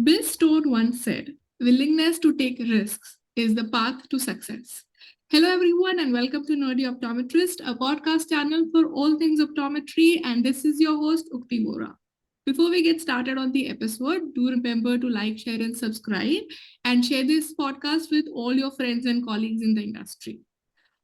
Bill Stone once said, willingness to take risks is the path to success. Hello, everyone, and welcome to Nerdy Optometrist, a podcast channel for all things optometry. And this is your host, Ukti Vora. Before we get started on the episode, do remember to like, share, and subscribe, and share this podcast with all your friends and colleagues in the industry.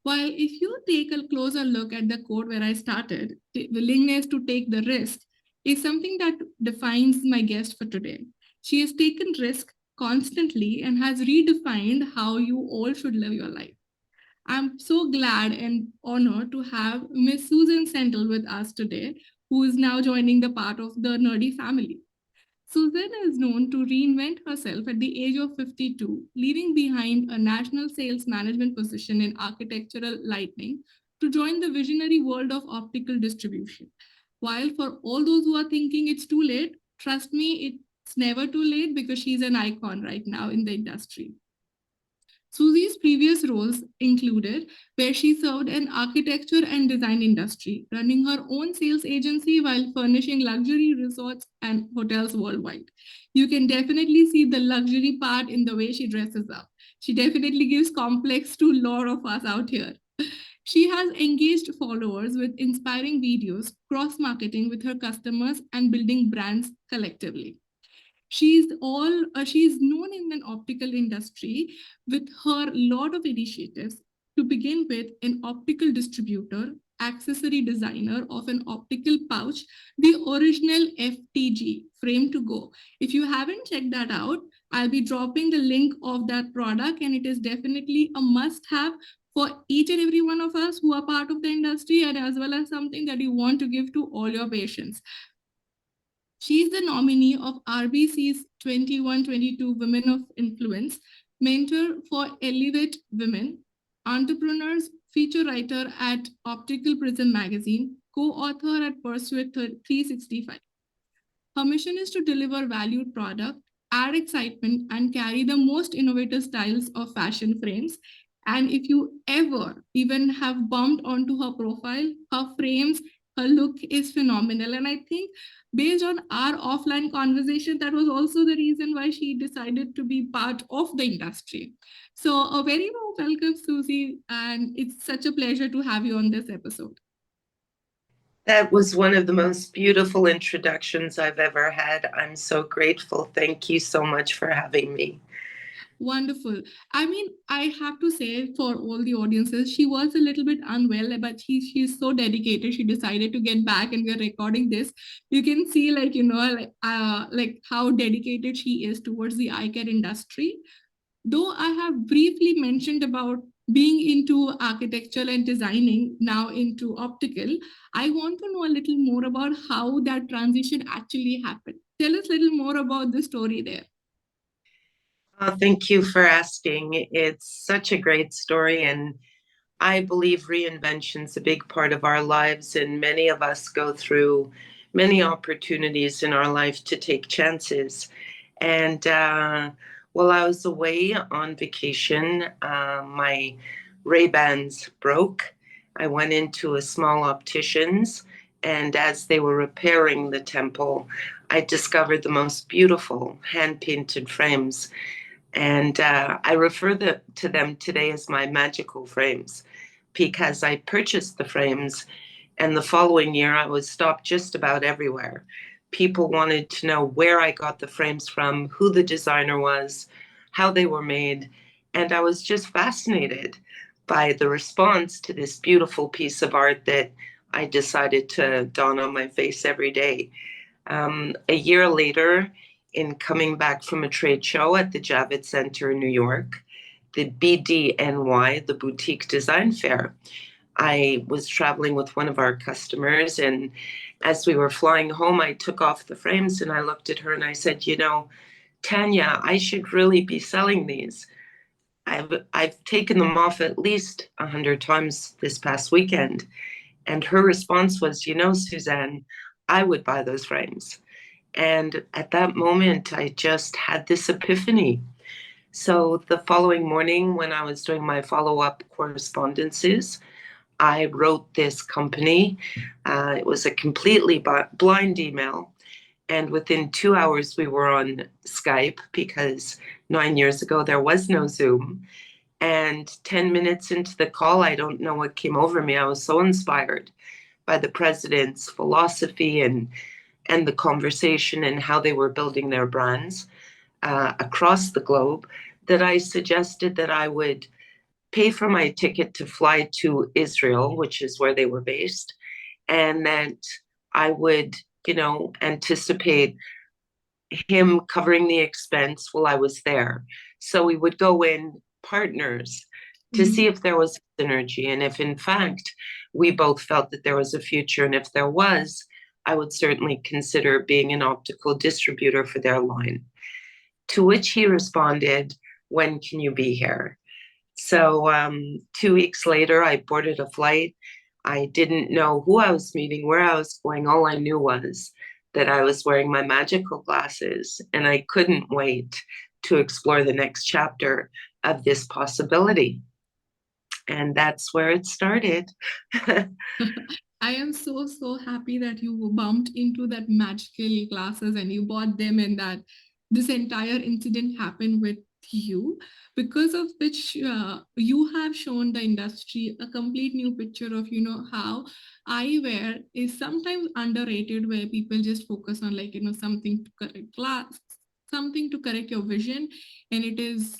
While if you take a closer look at the quote where I started, the willingness to take the risk is something that defines my guest for today. She has taken risk constantly and has redefined how you all should live your life. I'm so glad and honored to have Miss Suzanne Sendel with us today, who is now joining the part of the nerdy family. Suzanne is known to reinvent herself at the age of 52, leaving behind a national sales management position in architectural lighting to join the visionary world of optical distribution. While for all those who are thinking it's too late, trust me, it's never too late because she's an icon right now in the industry. Susie's previous roles included where she served an architecture and design industry, running her own sales agency while furnishing luxury resorts and hotels worldwide. You can definitely see the luxury part in the way she dresses up. She definitely gives complex to a lot of us out here. She has engaged followers with inspiring videos, cross marketing with her customers, and building brands collectively. She's known in an optical industry with her lot of initiatives. To begin with, an optical distributor, accessory designer of an optical pouch, the original FTG, FrameToGo. If you haven't checked that out, I'll be dropping the link of that product, and it is definitely a must-have for each and every one of us who are part of the industry, and as well as something that you want to give to all your patients. She is the nominee of RBC's 21-22 Women of Influence, mentor for Elevate Women, entrepreneurs, feature writer at Optical Prism magazine, co-author at Pursuit 365. Her mission is to deliver valued product, add excitement, and carry the most innovative styles of fashion frames. And if you ever even have bumped onto her profile, her frames, her look is phenomenal. And I think based on our offline conversation, that was also the reason why she decided to be part of the industry. So a very warm welcome, Susie, and it's such a pleasure to have you on this episode. That was one of the most beautiful introductions I've ever had. I'm so grateful. Thank you so much for having me. Wonderful. I mean, I have to say for all the audiences, she was a little bit unwell, but she's so dedicated. She decided to get back, and we're recording this. You can see, like how dedicated she is towards the eye care industry. Though I have briefly mentioned about being into architecture and designing, now into optical, I want to know a little more about how that transition actually happened. Tell us a little more about the story there. Thank you for asking. It's such a great story, and I believe reinvention is a big part of our lives, and many of us go through many opportunities in our life to take chances. And while I was away on vacation, my Ray-Bans broke. I went into a small optician's, and as they were repairing the temple, I discovered the most beautiful hand-painted frames. And I refer to them today as my magical frames because I purchased the frames, and the following year I was stopped just about everywhere. People wanted to know where I got the frames from, who the designer was, how they were made, and I was just fascinated by the response to this beautiful piece of art that I decided to don on my face every day. A year later, in coming back from a trade show at the Javits Center in New York, the BDNY, the Boutique Design Fair, I was traveling with one of our customers, and as we were flying home, I took off the frames and I looked at her and I said, Tanya, I should really be selling these. I've taken them off at least 100 times this past weekend. And her response was, Suzanne, I would buy those frames. And at that moment, I just had this epiphany. So the following morning, when I was doing my follow-up correspondences, I wrote this company. It was a completely blind email. And within 2 hours, we were on Skype because 9 years ago, there was no Zoom. And 10 minutes into the call, I don't know what came over me. I was so inspired by the president's philosophy and the conversation and how they were building their brands across the globe that I suggested that I would pay for my ticket to fly to Israel, which is where they were based, and that I would, anticipate him covering the expense while I was there. So we would go in partners to see if there was synergy. And if in fact we both felt that there was a future, and if there was, I would certainly consider being an optical distributor for their line. To which he responded, "When can you be here?" So 2 weeks later, I boarded a flight. I didn't know who I was meeting, where I was going. All I knew was that I was wearing my magical glasses, and I couldn't wait to explore the next chapter of this possibility. And that's where it started. I am so happy that you bumped into that magical glasses and you bought them, and that this entire incident happened with you, because of which you have shown the industry a complete new picture of how eyewear is sometimes underrated, where people just focus on something to correct glass, something to correct your vision, and it is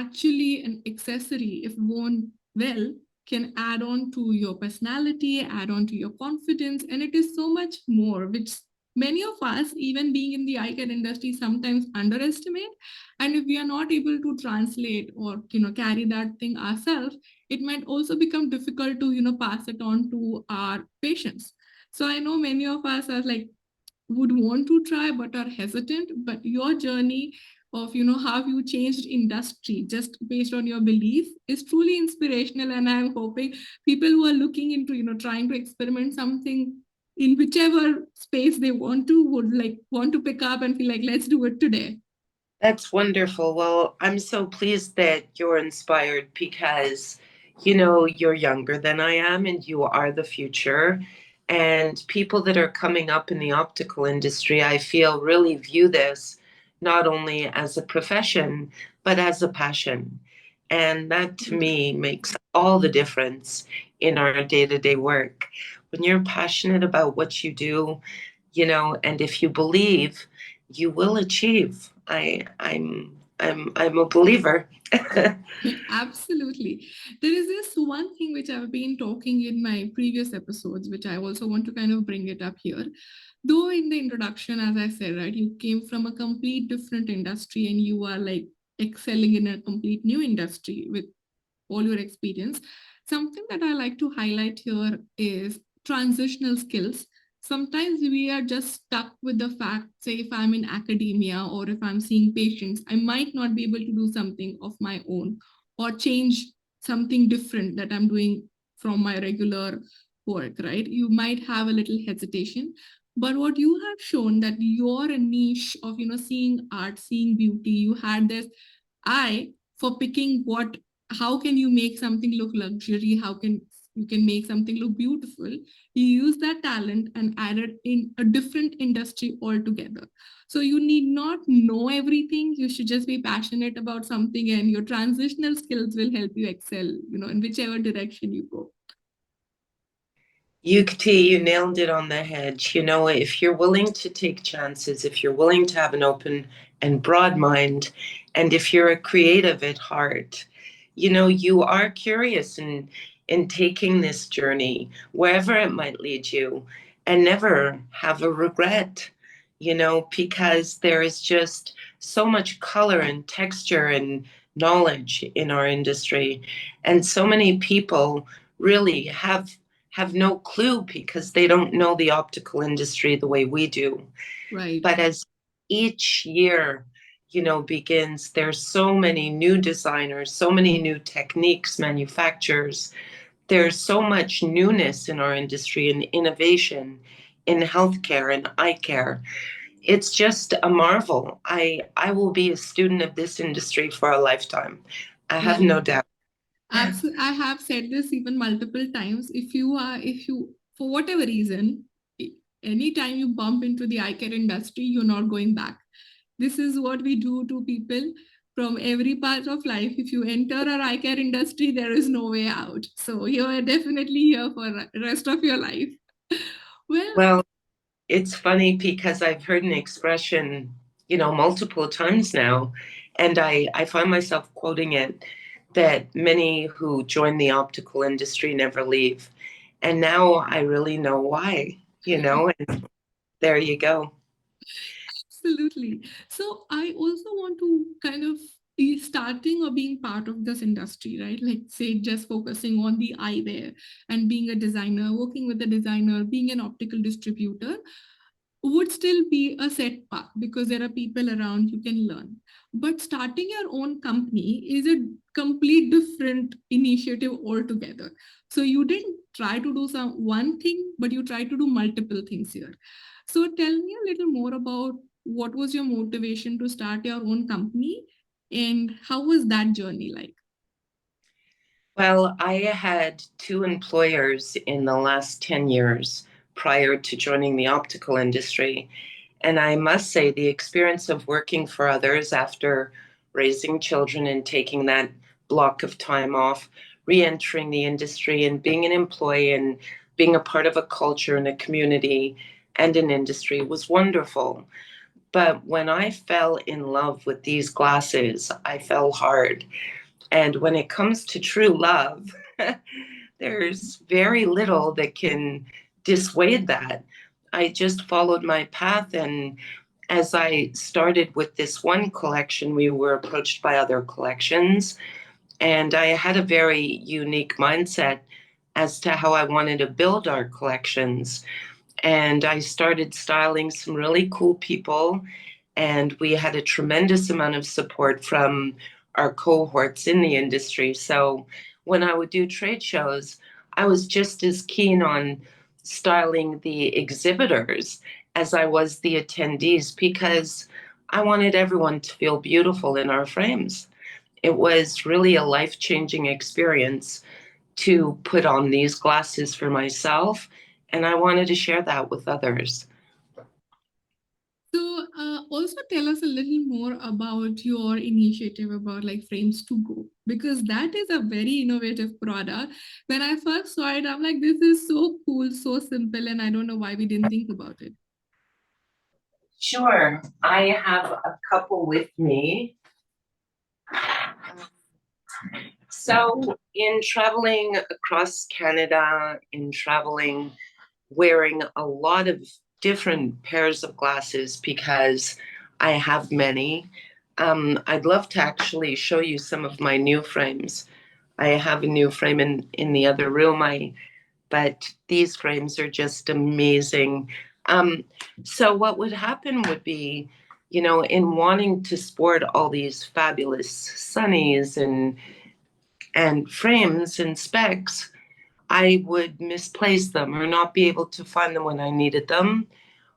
actually an accessory if worn well can add on to your personality, add on to your confidence, and it is so much more, which many of us, even being in the eye care industry, sometimes underestimate. And if we are not able to translate or carry that thing ourselves, it might also become difficult to pass it on to our patients. So I know many of us are like would want to try but are hesitant, but your journey of how you changed industry just based on your belief is truly inspirational, and I'm hoping people who are looking into trying to experiment something in whichever space they want to would want to pick up and feel like let's do it today. That's wonderful. Well, I'm so pleased that you're inspired because, you're younger than I am and you are the future. And people that are coming up in the optical industry, I feel really view this not only as a profession, but as a passion. And that to me makes all the difference in our day-to-day work. When you're passionate about what you do, and if you believe, you will achieve. I'm a believer. Absolutely. There is this one thing which I've been talking in my previous episodes, which I also want to kind of bring it up here. Though in the introduction, as I said, right, you came from a complete different industry and you are like excelling in a complete new industry with all your experience. Something that I like to highlight here is transitional skills. Sometimes we are just stuck with the fact, say, if I'm in academia or if I'm seeing patients, I might not be able to do something of my own or change something different that I'm doing from my regular work, right? You might have a little hesitation. But what you have shown that you're a niche of, seeing art, seeing beauty, you had this eye for picking what how can you make something look luxury, how can you can make something look beautiful. You use that talent and add it in a different industry altogether. So you need not know everything, you should just be passionate about something, and your transitional skills will help you excel in whichever direction you go. Yukti, you nailed it on the head. If you're willing to take chances, if you're willing to have an open and broad mind, and if you're a creative at heart, you are curious in taking this journey, wherever it might lead you, and never have a regret, because there is just so much color and texture and knowledge in our industry. And so many people really have no clue because they don't know the optical industry the way we do. Right. But as each year, begins, there's so many new designers, so many new techniques, manufacturers. There's so much newness in our industry and innovation in healthcare and eye care. It's just a marvel. I will be a student of this industry for a lifetime. I have Well, no doubt. absolutely. I have said this even multiple times. If you, for whatever reason, anytime you bump into the eye care industry, you're not going back. This is what we do to people from every part of life. If you enter our eye care industry, there is no way out. So you're definitely here for the rest of your life. Well, Well, it's funny because I've heard an expression, multiple times now, and I find myself quoting it that many who join the optical industry never leave. And now I really know why, and there you go. absolutely. So I also want to kind of be starting or being part of this industry, right? Like say just focusing on the eyewear and being a designer, working with a designer, being an optical distributor would still be a set path because there are people around you can learn. But starting your own company is a complete different initiative altogether. So you didn't try to do some one thing, but you try to do multiple things here. So tell me a little more about what was your motivation to start your own company and how was that journey like? Well, I had two employers in the last 10 years prior to joining the optical industry. And I must say, the experience of working for others after raising children and taking that block of time off, re entering the industry and being an employee and being a part of a culture and a community and an industry was wonderful. But when I fell in love with these glasses, I fell hard. And when it comes to true love, there's very little that can dissuade that. I just followed my path. And as I started with this one collection, we were approached by other collections. And I had a very unique mindset as to how I wanted to build our collections. And I started styling some really cool people, and we had a tremendous amount of support from our cohorts in the industry. So when I would do trade shows, I was just as keen on styling the exhibitors as I was the attendees because I wanted everyone to feel beautiful in our frames. It was really a life-changing experience to put on these glasses for myself, and I wanted to share that with others. So, also tell us a little more about your initiative about like frames to go because that is a very innovative product. When I first saw it, I'm like, this is so cool, so simple, and I don't know why we didn't think about it. Sure, I have a couple with me. So, in traveling across Canada, in traveling, wearing a lot of different pairs of glasses because I have many, I'd love to actually show you some of my new frames. I have a new frame in the other room. But these frames are just amazing. Um, so what would happen would be, in wanting to sport all these fabulous sunnies and frames and specs, I would misplace them or not be able to find them when I needed them.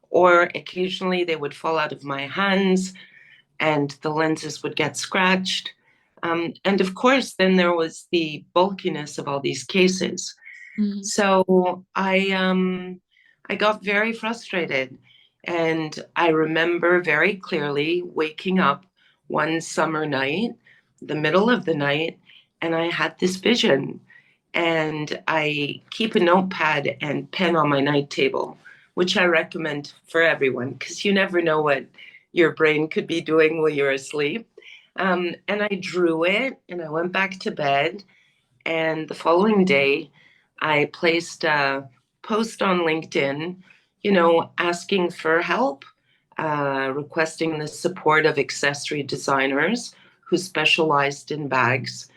Or occasionally they would fall out of my hands and the lenses would get scratched. And of course, then there was the bulkiness of all these cases. Mm. So I got very frustrated, and I remember very clearly waking up one summer night, the middle of the night, and I had this vision. And I keep a notepad and pen on my night table, which I recommend for everyone because you never know what your brain could be doing while you're asleep. And I drew it, and I went back to bed. And the following day, I placed a post on LinkedIn, asking for help, requesting the support of accessory designers who specialized in bags.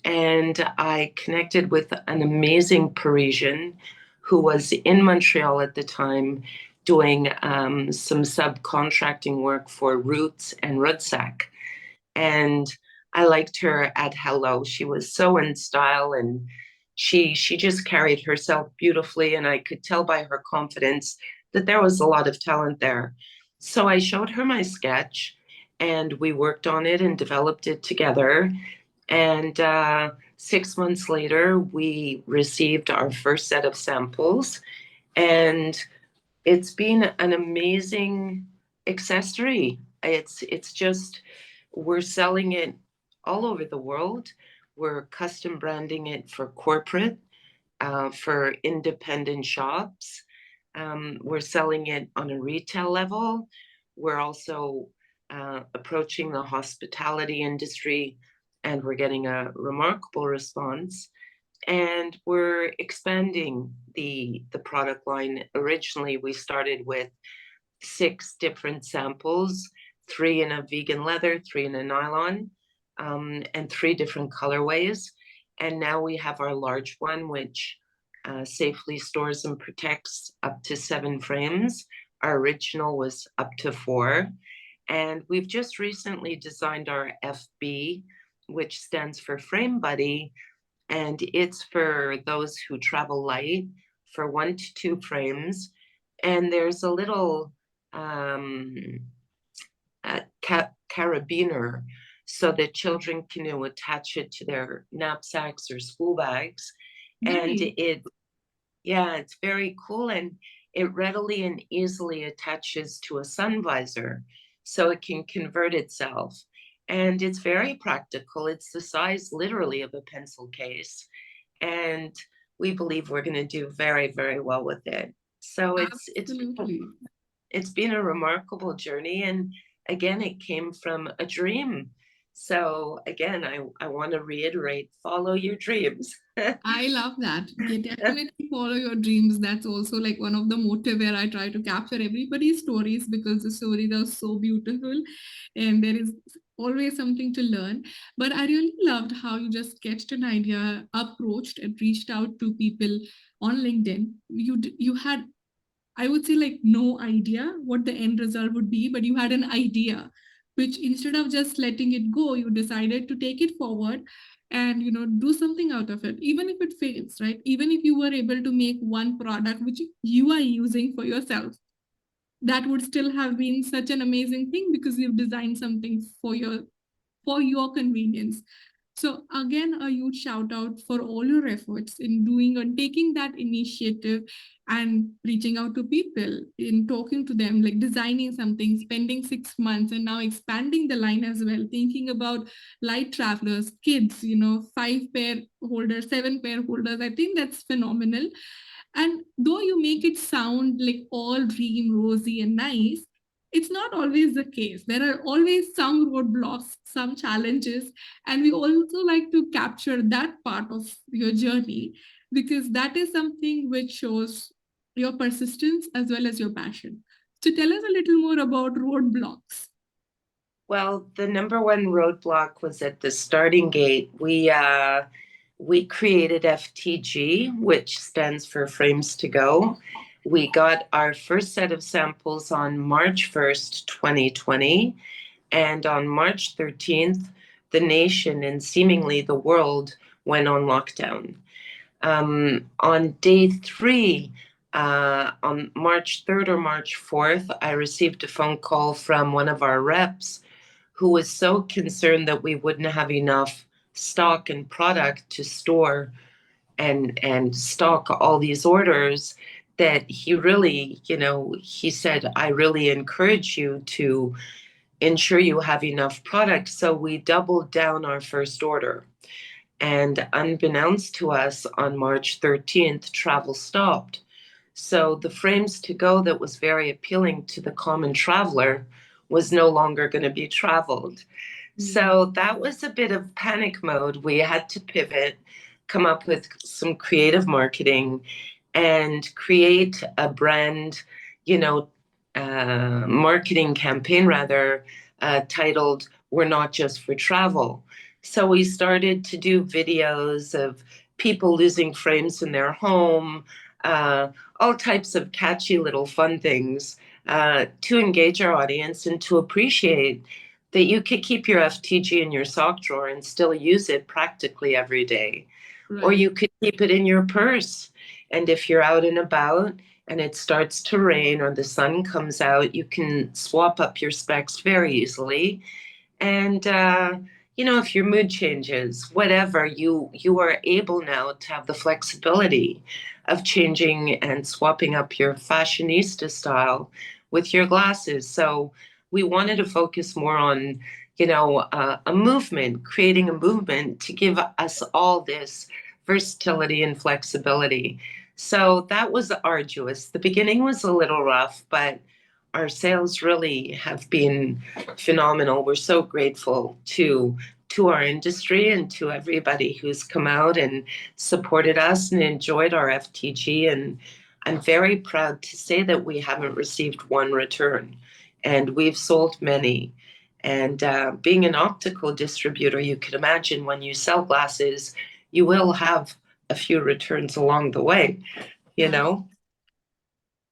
And I connected with an amazing Parisian who was in Montreal at the time doing some subcontracting work for Roots and Rudsack. And I liked her at hello. She was so in style, and she just carried herself beautifully, and I could tell by her confidence that there was a lot of talent there. So I showed her my sketch, and we worked on it and developed it together. And 6 months later, we received our first set of samples, and It's been an amazing accessory. It's just we're selling it all over the world. We're custom branding it for corporate, for independent shops. We're selling it on a retail level. We're also approaching the hospitality industry, and we're getting a remarkable response. And we're expanding the product line. Originally, we started with 6 different samples, 3 in a vegan leather, 3 in a nylon, and 3 different colorways. And now we have our large one, which safely stores and protects up to 7 frames. Our original was up to 4. And we've just recently designed our FB, which stands for Frame Buddy, and it's for those who travel light, for 1 to 2 frames. And there's a little carabiner so that children can attach it to their knapsacks or school bags. And Nice. it's very cool, and it readily and easily attaches to a sun visor, so it can convert itself. And it's very practical. It's the size literally of a pencil case. And we believe we're going to do very, very well with it. So Absolutely. it's been a remarkable journey. And again, it came from a dream. So again, I want to reiterate, follow your dreams. I love that. Yeah, definitely follow your dreams. That's also like one of the motive where I try to capture everybody's stories because the stories are so beautiful and there is always something to learn. But I really loved how you just sketched an idea, approached and reached out to people on LinkedIn. You had, I would say, like no idea what the end result would be, but you had an idea, which instead of just letting it go, you decided to take it forward and do something out of it, even if it fails, right? Even if you were able to make one product which you are using for yourself, that would still have been such an amazing thing because you've designed something for your convenience. So again, a huge shout out for all your efforts in doing and taking that initiative and reaching out to people, in talking to them, like designing something, spending 6 months and now expanding the line as well, thinking about light travelers, kids, 5 pair holders, 7 pair holders. I think that's phenomenal. And though you make it sound like all dream, rosy, and nice, it's not always the case. There are always some roadblocks, some challenges, and we also like to capture that part of your journey because that is something which shows your persistence as well as your passion. So tell us a little more about roadblocks. Well, the number one roadblock was at the starting gate. We created FTG, which stands for FrameToGo. We got our first set of samples on March 1st, 2020, and on March 13th, the nation and seemingly the world went on lockdown. On day 3, on March 3rd or March 4th, I received a phone call from one of our reps who was so concerned that we wouldn't have enough stock and product to store and stock all these orders, that he really, he said, I really encourage you to ensure you have enough product. So we doubled down our first order. And unbeknownst to us, on March 13th, travel stopped. So the FrameToGo that was very appealing to the common traveler was no longer going to be traveled. So that was a bit of panic mode. We had to pivot, come up with some creative marketing, and create a brand, marketing campaign rather, titled "We're Not Just for Travel." So we started to do videos of people losing frames in their home, all types of catchy little fun things to engage our audience and to appreciate that you could keep your FTG in your sock drawer and still use it practically every day. Or Right. you could keep it in your purse. And if you're out and about and it starts to rain or the sun comes out, you can swap up your specs very easily. And if your mood changes, whatever, you are able now to have the flexibility of changing and swapping up your fashionista style with your glasses. So we wanted to focus more on, a movement, creating a movement to give us all this versatility and flexibility. So that was arduous. The beginning was a little rough, but our sales really have been phenomenal. We're so grateful to our industry and to everybody who's come out and supported us and enjoyed our FTG. And I'm very proud to say that we haven't received one return, and we've sold many. And being an optical distributor, you can imagine when you sell glasses, you will have a few returns along the way, you Wow. know?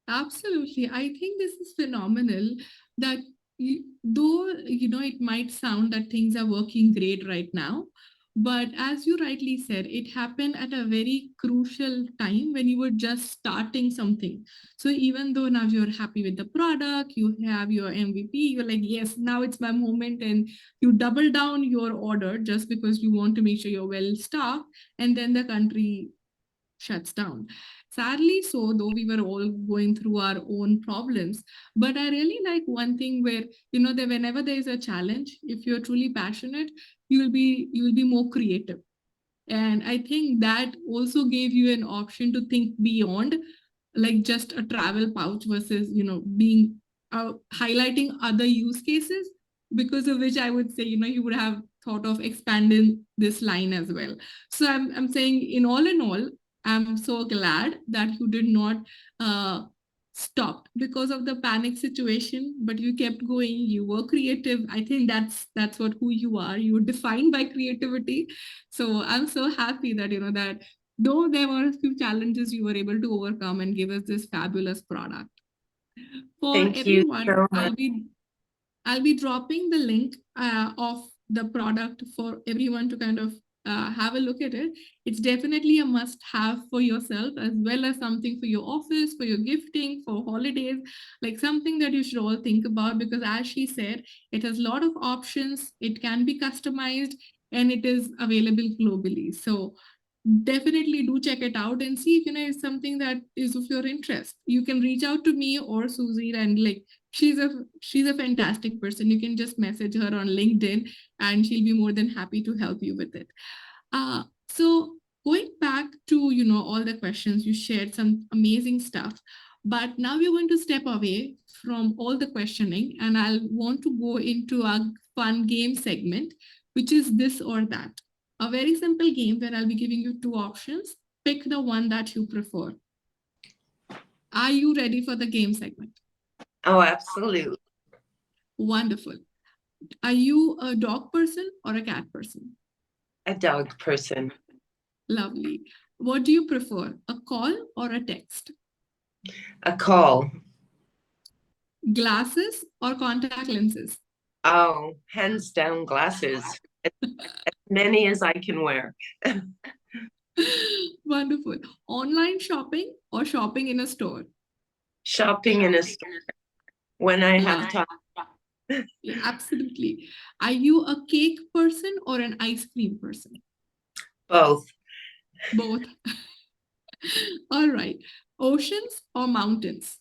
Absolutely. I think this is phenomenal that though, it might sound that things are working great right now, but as you rightly said, it happened at a very crucial time when you were just starting something. So even though now you're happy with the product, you have your MVP, you're like, yes, now it's my moment, and you double down your order just because you want to make sure you're well stocked, and then the country shuts down. Sadly, so though we were all going through our own problems, but I really like one thing where that whenever there is a challenge, if you're truly passionate, you will be more creative. And I think that also gave you an option to think beyond like just a travel pouch versus being highlighting other use cases, because of which I would say you would have thought of expanding this line as well. So I'm saying in all, I'm so glad that you did not stop because of the panic situation, but you kept going, you were creative. I think that's what who you are. You're defined by creativity. So I'm so happy that that though there were a few challenges, you were able to overcome and give us this fabulous product. For Thank you everyone, so much. I'll be dropping the link of the product for everyone to kind of have a look at it. It's definitely a must have for yourself as well as something for your office, for your gifting, for holidays, like something that you should all think about, because as she said, it has a lot of options, it can be customized, and it is available globally. So definitely do check it out and see if it's something that is of your interest. You can reach out to me or Susie, and like she's a fantastic person. You can just message her on LinkedIn and she'll be more than happy to help you with it. So going back to all the questions, you shared some amazing stuff, but now we're going to step away from all the questioning and I'll want to go into a fun game segment, which is this or that. A very simple game where I'll be giving you two options. Pick the one that you prefer. Are you ready for the game segment? Oh, absolutely. Wonderful. Are you a dog person or a cat person? A dog person. Lovely. What do you prefer, a call or a text? A call. Glasses or contact lenses? Oh, hands down glasses. As many as I can wear. Wonderful. Online shopping or shopping in a store? Shopping in a store when I have Love. time. Yeah, absolutely. Are you a cake person or an ice cream person? Both. Both. All right. Oceans or mountains?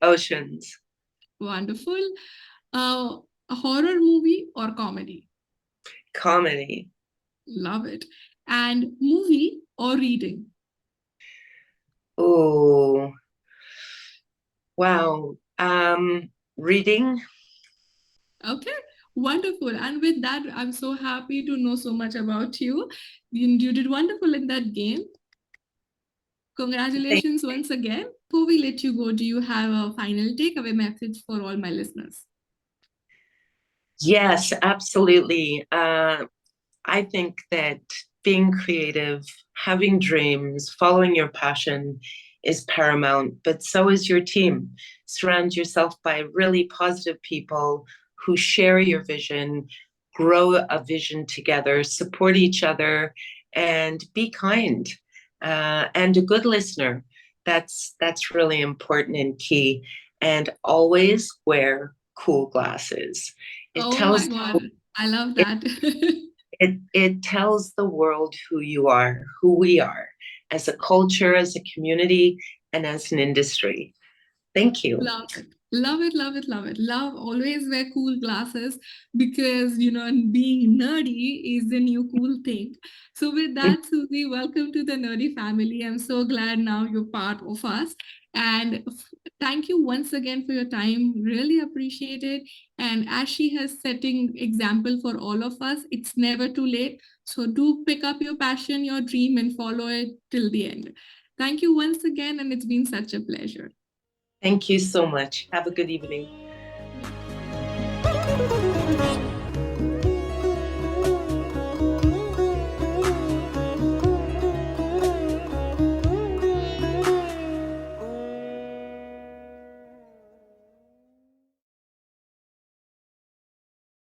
Oceans. Wonderful. A horror movie or comedy? Comedy. Love it. And movie or reading? Oh, wow. Reading. Okay, wonderful. And with that, I'm so happy to know so much about you. You did wonderful in that game. Thank- Congratulations once again. Before we let you go, do you have a final takeaway message for all my listeners? Yes, absolutely. I think that being creative, having dreams, following your passion is paramount, but so is your team. Surround yourself by really positive people who share your vision, grow a vision together, support each other, and be kind and a good listener. That's really important and key. And always wear cool glasses. It Oh my tells God, I love it that. it tells the world who you are, who we are, as a culture, as a community, and as an industry. Thank you. Love it. Love it, love it, love it. Love always wear cool glasses because, and being nerdy is the new cool thing. So, with that, Susie, welcome to the nerdy family. I'm so glad now you're part of us. And thank you once again for your time. Really appreciate it. And as she has setting example for all of us, it's never too late. So, do pick up your passion, your dream, and follow it till the end. Thank you once again. And it's been such a pleasure. Thank you so much. Have a good evening.